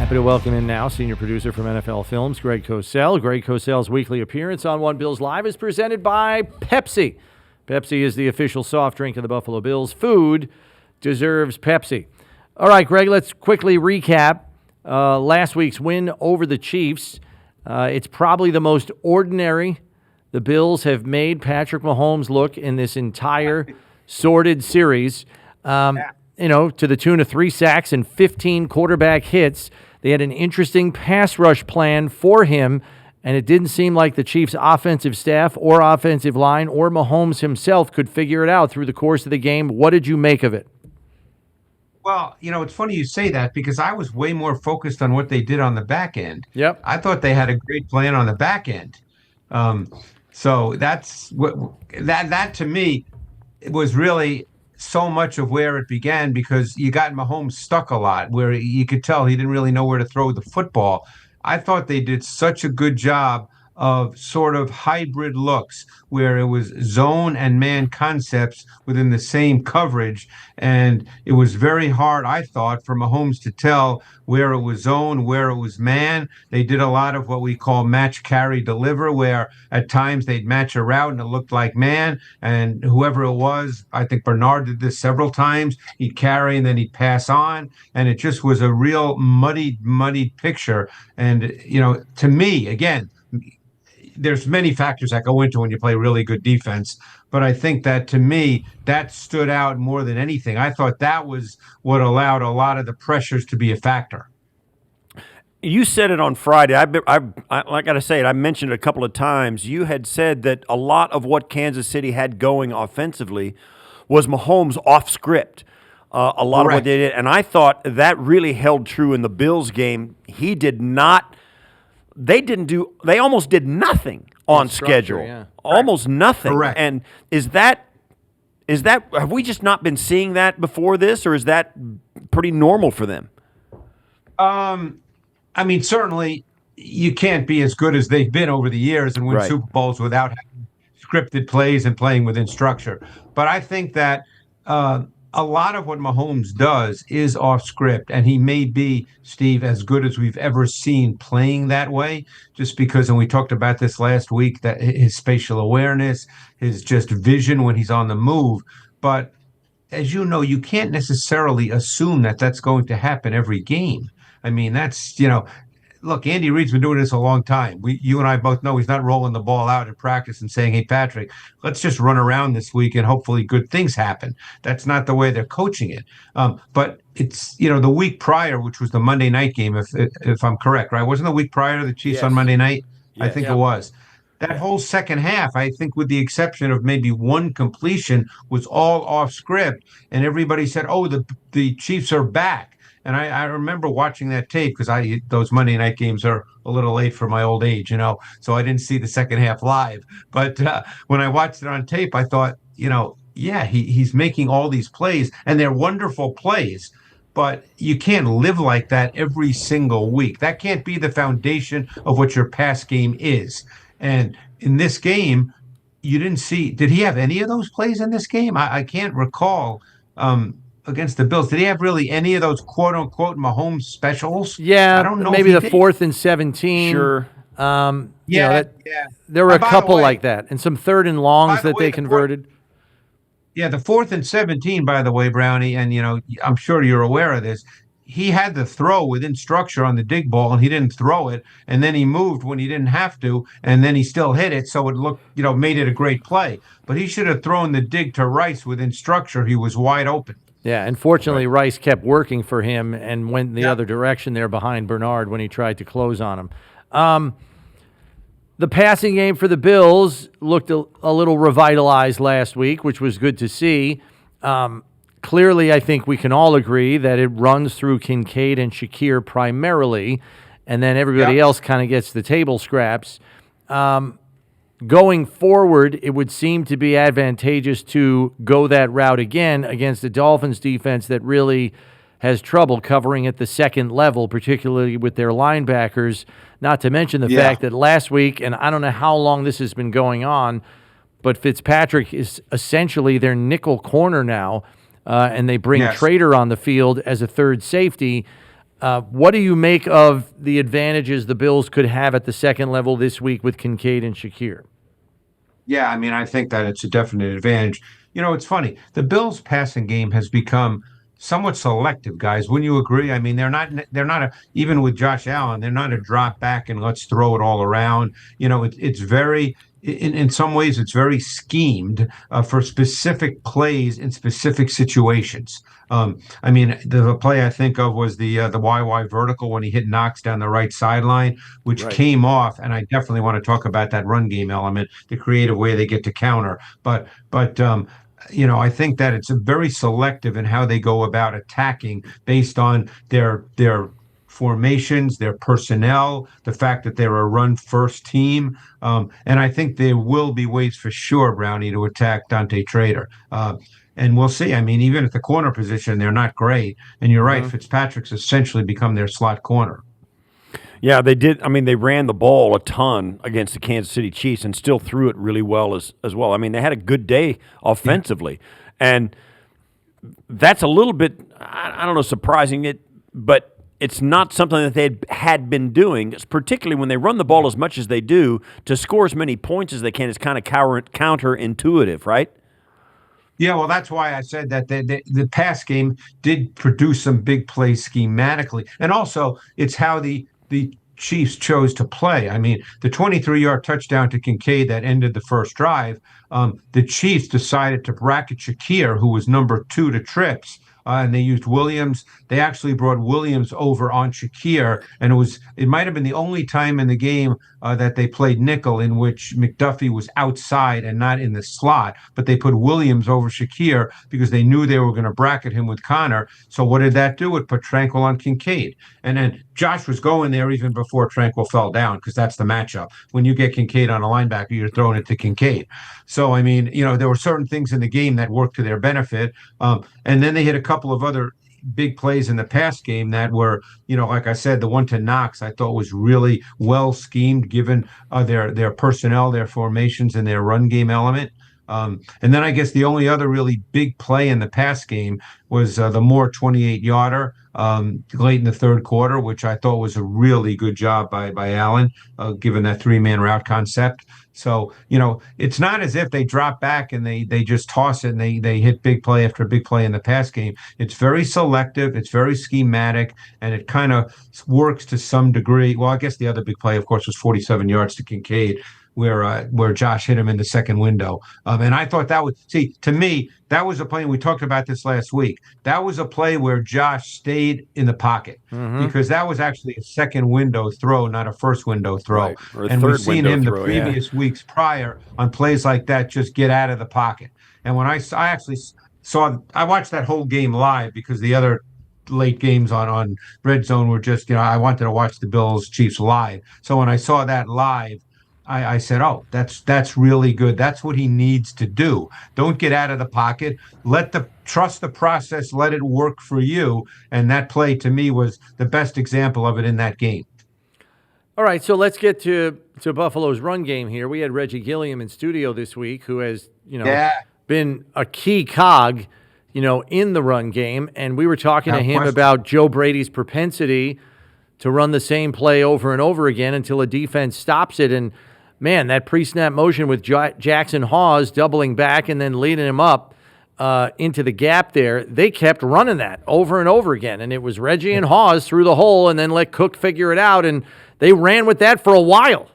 Happy to welcome in now senior producer from NFL Films, Greg Cosell. Greg Cosell's weekly appearance on One Bills Live is presented by Pepsi. Pepsi is the official soft drink of the Buffalo Bills. Food deserves Pepsi. All right, Greg, let's quickly recap last week's win over the Chiefs. It's probably the most ordinary the Bills have made Patrick Mahomes look in this entire sordid series. To the tune of 3 sacks and 15 quarterback hits. They had an interesting pass rush plan for him, and it didn't seem like the Chiefs' offensive staff or offensive line or Mahomes himself could figure it out through the course of the game. What did you make of it? Well, it's funny you say that because I was way more focused on what they did on the back end. Yep. I thought they had a great plan on the back end. So that's what that to me was really so much of where it began, because you got Mahomes stuck a lot where you could tell he didn't really know where to throw the football. I thought they did such a good job of sort of hybrid looks where it was zone and man concepts within the same coverage. And it was very hard, I thought, for Mahomes to tell where it was zone, where it was man. They did a lot of what we call match, carry, deliver, where at times they'd match a route and it looked like man. And whoever it was, I think Bernard did this several times, he'd carry and then he'd pass on. And it just was a real muddied picture. And, to me, again, there's many factors that go into when you play really good defense, but I think that to me, that stood out more than anything. I thought that was what allowed a lot of the pressures to be a factor. You said it on Friday. I got to say it. I mentioned it a couple of times. You had said that a lot of what Kansas City had going offensively was Mahomes off script. A lot Correct. of what they did, and I thought that really held true in the Bills game. He did not. They almost did nothing on schedule. Yeah. Almost nothing. Correct. And is that, have we just not been seeing that before this, or is that pretty normal for them? Certainly you can't be as good as they've been over the years and win Right. Super Bowls without having scripted plays and playing within structure. But I think that a lot of what Mahomes does is off script, and he may be, Steve, as good as we've ever seen playing that way, just because, and we talked about this last week, that his spatial awareness, his just vision when he's on the move. But as you know, you can't necessarily assume that that's going to happen every game. I mean, that's, look, Andy Reid's been doing this a long time. You and I both know he's not rolling the ball out in practice and saying, hey, Patrick, let's just run around this week and hopefully good things happen. That's not the way they're coaching it. But it's, the week prior, which was the Monday night game, if I'm correct, right? Wasn't the week prior to the Chiefs on Monday night? I think it was. That whole second half, I think with the exception of maybe one completion, was all off script. And everybody said, oh, the Chiefs are back. And I remember watching that tape because those Monday night games are a little late for my old age, so I didn't see the second half live. But when I watched it on tape, I thought, he's making all these plays, and they're wonderful plays. But you can't live like that every single week. That can't be the foundation of what your pass game is. And in this game, you didn't see – did he have any of those plays in this game? I can't recall against the Bills. Did he have really any of those quote-unquote Mahomes specials? Yeah, I don't know. maybe the 4th and 17. Sure. There were a couple like that, and some 3rd and longs that they converted. The 4th and 17, by the way, Brownie, and I'm sure you're aware of this. He had the throw within structure on the dig ball, and he didn't throw it, and then he moved when he didn't have to, and then he still hit it, so it looked, made it a great play. But he should have thrown the dig to Rice within structure. He was wide open. Yeah, and fortunately, Rice kept working for him and went the other direction there behind Bernard when he tried to close on him. The passing game for the Bills looked a little revitalized last week, which was good to see. Clearly, I think we can all agree that it runs through Kincaid and Shakir primarily, and then everybody else kind of gets the table scraps. Going forward, it would seem to be advantageous to go that route again against the Dolphins defense that really has trouble covering at the second level, particularly with their linebackers, not to mention the fact that last week, and I don't know how long this has been going on, but Fitzpatrick is essentially their nickel corner now, and they bring Trader on the field as a third safety. What do you make of the advantages the Bills could have at the second level this week with Kincaid and Shakir? Yeah, I mean, I think that it's a definite advantage. It's funny. The Bills' passing game has become somewhat selective, guys. Wouldn't you agree? I mean, even with Josh Allen, they're not a drop back and let's throw it all around. It's very in some ways it's very schemed for specific plays in specific situations. I mean, the play I think of was the YY vertical when he hit Knox down the right sideline, which came off. And I definitely want to talk about that run game element, the creative way they get to counter. But I think that it's very selective in how they go about attacking based on their formations, their personnel, the fact that they're a run-first team. And I think there will be ways for sure, Brownie, to attack Dante Trader. And we'll see. I mean, even at the corner position, they're not great. And you're right, Fitzpatrick's essentially become their slot corner. Yeah, they did. I mean, they ran the ball a ton against the Kansas City Chiefs and still threw it really well as well. I mean, they had a good day offensively. And that's a little bit, I don't know, surprising, but it's not something that they had been doing, particularly when they run the ball as much as they do to score as many points as they can. It's kind of counterintuitive, right? Yeah, well, that's why I said that the pass game did produce some big plays schematically. And also, it's how the Chiefs chose to play. I mean, the 23-yard touchdown to Kincaid that ended the first drive, the Chiefs decided to bracket Shakir, who was number 2 to trips, and they used Williams. They actually brought Williams over on Shakir, and it might have been the only time in the game that they played nickel in which McDuffie was outside and not in the slot, but they put Williams over Shakir because they knew they were going to bracket him with Connor. So what did that do? It put Tranquil on Kincaid. And then Josh was going there even before Tranquil fell down because that's the matchup. When you get Kincaid on a linebacker, you're throwing it to Kincaid. So, I mean, there were certain things in the game that worked to their benefit. And then they hit a couple of other big plays in the pass game that were, like I said, the one to Knox I thought was really well schemed given their personnel, their formations, and their run game element. And then I guess the only other really big play in the pass game was the Moore 28-yarder late in the third quarter, which I thought was a really good job by Allen, given that 3-man route concept. So, it's not as if they drop back and they just toss it and they hit big play after big play in the pass game. It's very selective. It's very schematic, and it kind of works to some degree. Well, I guess the other big play, of course, was 47 yards to Kincaid, where Josh hit him in the second window. And I thought to me, that was a play, and we talked about this last week. That was a play where Josh stayed in the pocket because that was actually a second window throw, not a first window throw. Right. Or a and third we've seen window him throw, the previous weeks prior on plays like that just get out of the pocket. And when I actually I watched that whole game live because the other late games on Red Zone were just, I wanted to watch the Bills Chiefs live. So when I saw that live, I said, oh, that's really good. That's what he needs to do. Don't get out of the pocket. Trust the process. Let it work for you. And that play to me was the best example of it in that game. All right, so let's get to Buffalo's run game here. We had Reggie Gilliam in studio this week, who has been a key cog, in the run game. And we were talking to him about Joe Brady's propensity to run the same play over and over again until a defense stops it. And man, that pre-snap motion with Jackson Hawes doubling back and then leading him up into the gap there, they kept running that over and over again. And it was Reggie and Hawes through the hole and then let Cook figure it out. And they ran with that for a while.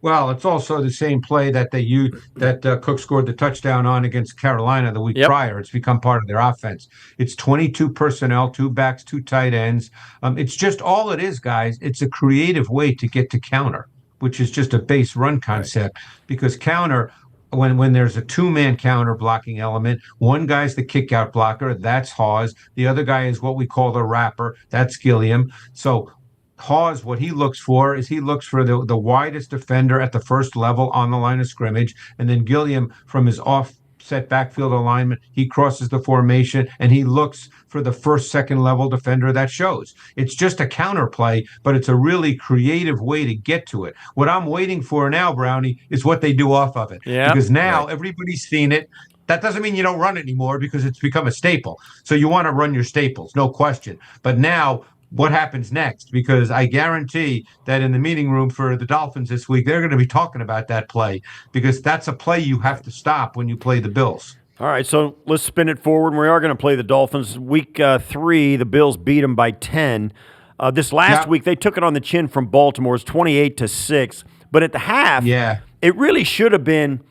Well, it's also the same play that they used that Cook scored the touchdown on against Carolina the week prior. It's become part of their offense. It's 22 personnel, 2 backs, 2 tight ends. It's just all it is, guys. It's a creative way to get to counter, which is just a base run concept. Right. Because counter, when there's a 2-man counter blocking element, one guy's the kick out blocker, that's Hawes. The other guy is what we call the wrapper, that's Gilliam. So Hawes, what he looks for is the widest defender at the first level on the line of scrimmage, and then Gilliam from his offset backfield alignment, he crosses the formation and he looks for the first, second level defender that shows. It's just a counter play, but it's a really creative way to get to it. What I'm waiting for now, Brownie, is what they do off of it. Yeah, because now everybody's seen it. That doesn't mean you don't run it anymore because it's become a staple. So you want to run your staples, no question. But now what happens next, because I guarantee that in the meeting room for the Dolphins this week, they're going to be talking about that play, because that's a play you have to stop when you play the Bills. All right, so let's spin it forward. We are going to play the Dolphins. Week 3, the Bills beat them by 10. This last week, they took it on the chin from Baltimore. It's 28-6. But at the half, it really should have been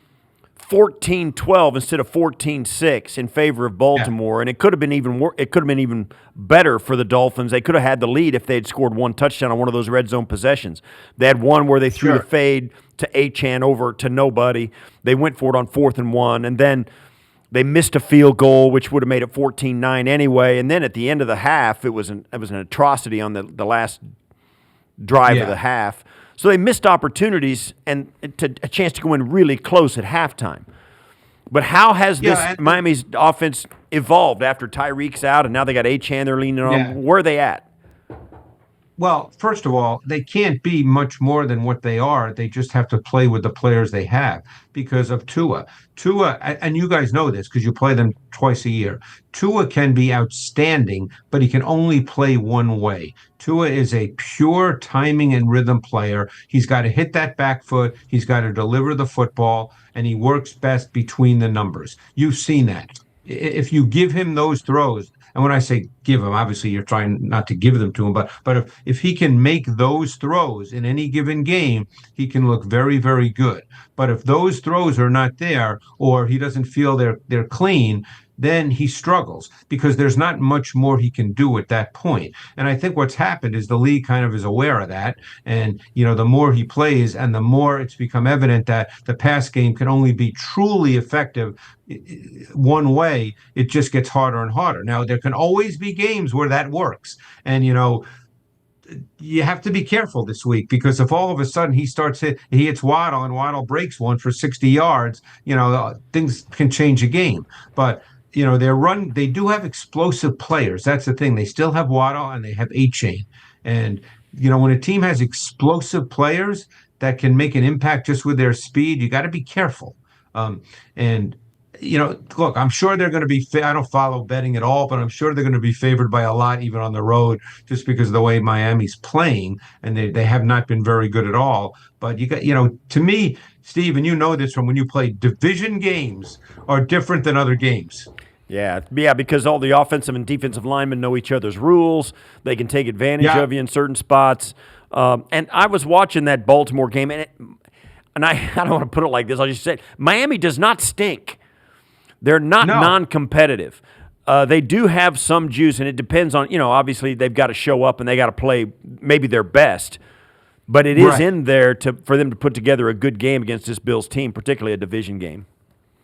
14-12 instead of 14-6 in favor of Baltimore, and it could have been even better for the Dolphins. They could have had the lead if they had scored one touchdown on one of those red zone possessions. They had one where they threw the fade to Achane over to nobody. They went for it on 4th and 1, and then they missed a field goal, which would have made it 14-9 anyway. And then at the end of the half, it was an atrocity on the last drive of the half. So they missed opportunities and a chance to go in really close at halftime. But how has Miami's offense evolved after Tyreek's out and now they got Achane they're leaning on? Where are they at? Well, first of all, they can't be much more than what they are. They just have to play with the players they have because of Tua. Tua, and you guys know this because you play them twice a year. Tua can be outstanding, but he can only play one way. Tua is a pure timing and rhythm player. He's got to hit that back foot. He's got to deliver the football, and he works best between the numbers. You've seen that. If you give him those throws, and when I say give him, obviously you're trying not to give them to him, but if he can make those throws in any given game, he can look very, very good. But if those throws are not there, or he doesn't feel they're clean, then he struggles because there's not much more he can do at that point. And I think what's happened is the league kind of is aware of that. And, the more he plays and the more it's become evident that the pass game can only be truly effective one way, it just gets harder and harder. Now, there can always be games where that works. And, you have to be careful this week because if all of a sudden he hits Waddle and Waddle breaks one for 60 yards, things can change a game. But they do have explosive players. That's the thing. They still have Waddle and they have Achane. And, when a team has explosive players that can make an impact just with their speed, you got to be careful. Look, I'm sure they're going to be, I don't follow betting at all, but I'm sure they're going to be favored by a lot, even on the road, just because of the way Miami's playing. And they have not been very good at all. But to me, Steve, and you know this from when you play, division games are different than other games. Yeah, because all the offensive and defensive linemen know each other's rules. They can take advantage of you in certain spots. And I was watching that Baltimore game, and I don't want to put it like this. I'll just say Miami does not stink. They're not non-competitive. They do have some juice, and it depends on, obviously they've got to show up and they got to play maybe their best. But it is in there for them to put together a good game against this Bills team, particularly a division game.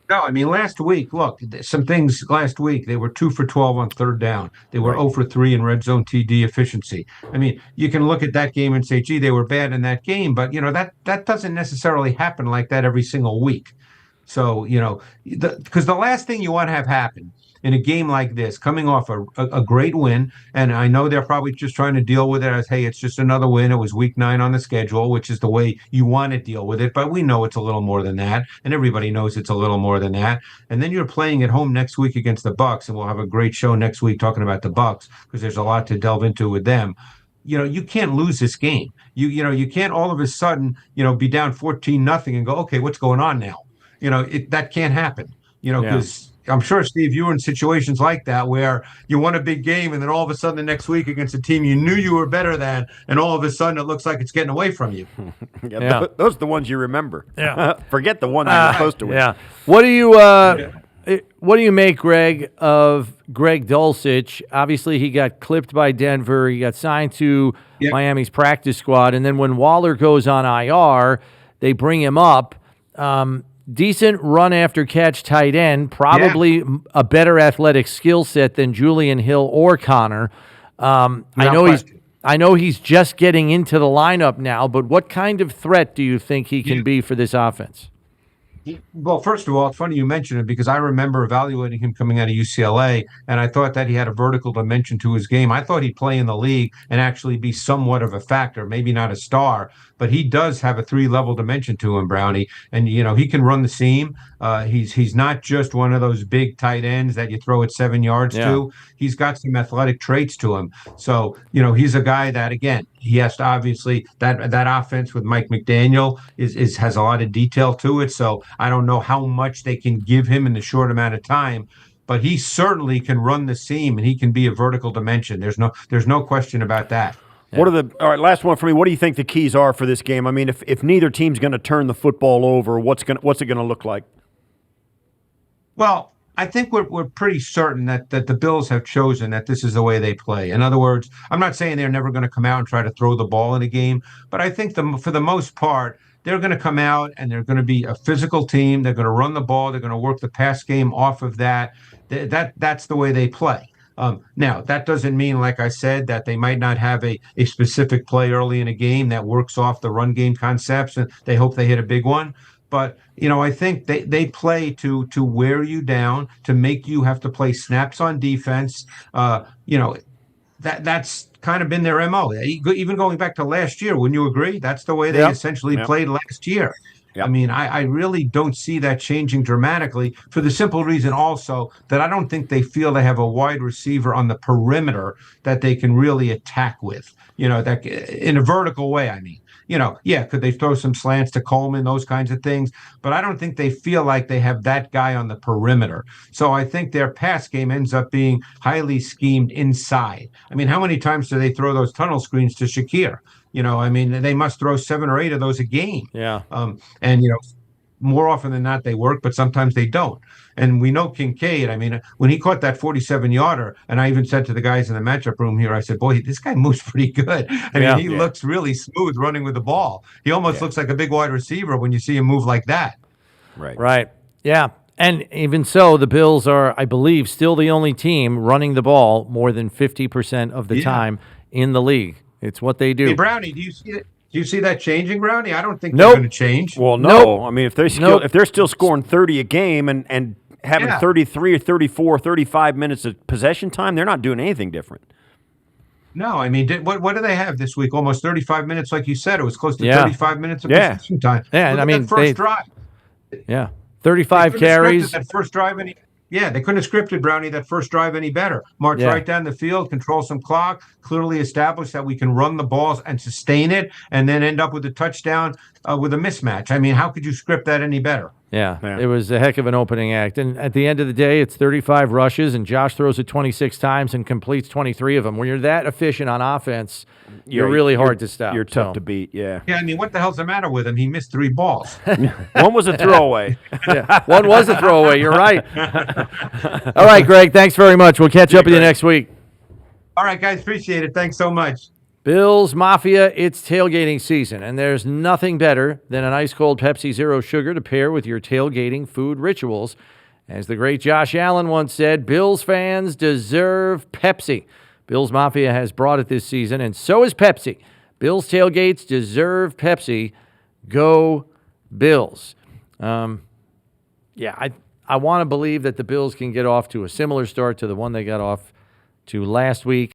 No, I mean, last week, look, some things last week, they were 2 for 12 on third down. They were 0 for 3 in red zone TD efficiency. I mean, you can look at that game and say, gee, they were bad in that game, but, that doesn't necessarily happen like that every single week. So, because the last thing you want to have happen in a game like this, coming off a great win, and I know they're probably just trying to deal with it as, hey, it's just another win. It was week 9 on the schedule, which is the way you want to deal with it. But we know it's a little more than that, and everybody knows it's a little more than that. And then you're playing at home next week against the Bucs, and we'll have a great show next week talking about the Bucs because there's a lot to delve into with them. You can't lose this game. You can't all of a sudden, be down 14-0 and go, okay, what's going on now? That can't happen, because I'm sure, Steve, you were in situations like that where you won a big game and then all of a sudden the next week against a team you knew you were better than, and all of a sudden it looks like it's getting away from you. Those are the ones you remember. Yeah. Forget the one you're supposed to win. Yeah. What do you make, Greg, of Greg Dulcich? Obviously, he got clipped by Denver. He got signed to Miami's practice squad. And then when Waller goes on IR, they bring him up. Decent run after catch tight end, probably a better athletic skill set than Julian Hill or Connor. I know he's just getting into the lineup now, but what kind of threat do you think he can be for this offense? Well, first of all, it's funny you mention it because I remember evaluating him coming out of UCLA, and I thought that he had a vertical dimension to his game. I thought he'd play in the league and actually be somewhat of a factor, maybe not a star, but he does have a three-level dimension to him, Brownie. And he can run the seam. He's not just one of those big tight ends that you throw it 7 yards to. He's got some athletic traits to him. So he's a guy that, again, he has to obviously that offense with Mike McDaniel is has a lot of detail to it. So I don't know how much they can give him in the short amount of time, but he certainly can run the seam and he can be a vertical dimension. There's no question about that. Yeah. All right, last one for me. What do you think the keys are for this game? I mean, if neither team's going to turn the football over, what's it going to look like? Well, I think we're pretty certain that the Bills have chosen that this is the way they play. In other words, I'm not saying they're never going to come out and try to throw the ball in a game, but I think for the most part, they're going to come out and they're going to be a physical team. They're going to run the ball. They're going to work the pass game off of that. That's the way they play. Now, that doesn't mean, like I said, that they might not have a specific play early in a game that works off the run game concepts, and they hope they hit a big one. But, I think they play to wear you down, to make you have to play snaps on defense. That's kind of been their MO. Even going back to last year, wouldn't you agree? That's the way they essentially played last year. Yep. I mean, I really don't see that changing dramatically for the simple reason also that I don't think they feel they have a wide receiver on the perimeter that they can really attack with, that in a vertical way, I mean. Could they throw some slants to Coleman, those kinds of things? But I don't think they feel like they have that guy on the perimeter. So I think their pass game ends up being highly schemed inside. I mean, how many times do they throw those tunnel screens to Shakir? They must throw 7 or 8 of those a game. Yeah. And more often than not, they work, but sometimes they don't. And we know Kincaid, when he caught that 47-yarder, and I even said to the guys in the matchup room here, I said, boy, this guy moves pretty good. He looks really smooth running with the ball. He almost looks like a big wide receiver when you see him move like that. Right. Yeah. And even so, the Bills are, I believe, still the only team running the ball more than 50% of the time in the league. It's what they do. Hey, Brownie, do you see it? Do you see that changing, Brownie? I don't think they're going to change. Well, no. I mean, if they're still scoring 30 a game and having 33 or 34, 35 minutes of possession time, they're not doing anything different. No, what do they have this week? Almost 35 minutes, like you said. It was close to 35 minutes of possession time. Yeah, and that first drive. Yeah, 35 carries. That first drive they couldn't have scripted, Brownie, that first drive any better. March right down the field, control some clock, clearly establish that we can run the balls and sustain it, and then end up with a touchdown with a mismatch. How could you script that any better? Yeah, it was a heck of an opening act. And at the end of the day, it's 35 rushes, and Josh throws it 26 times and completes 23 of them. When you're that efficient on offense, you're really hard to stop. You're tough to beat, Yeah, what the hell's the matter with him? He missed 3 balls. One was a throwaway. One was a throwaway. You're right. All right, Greg, thanks very much. We'll catch up with you next week. All right, guys, appreciate it. Thanks so much. Bills Mafia, it's tailgating season, and there's nothing better than an ice-cold Pepsi Zero Sugar to pair with your tailgating food rituals. As the great Josh Allen once said, Bills fans deserve Pepsi. Bills Mafia has brought it this season, and so is Pepsi. Bills tailgates deserve Pepsi. Go Bills. I want to believe that the Bills can get off to a similar start to the one they got off to last week.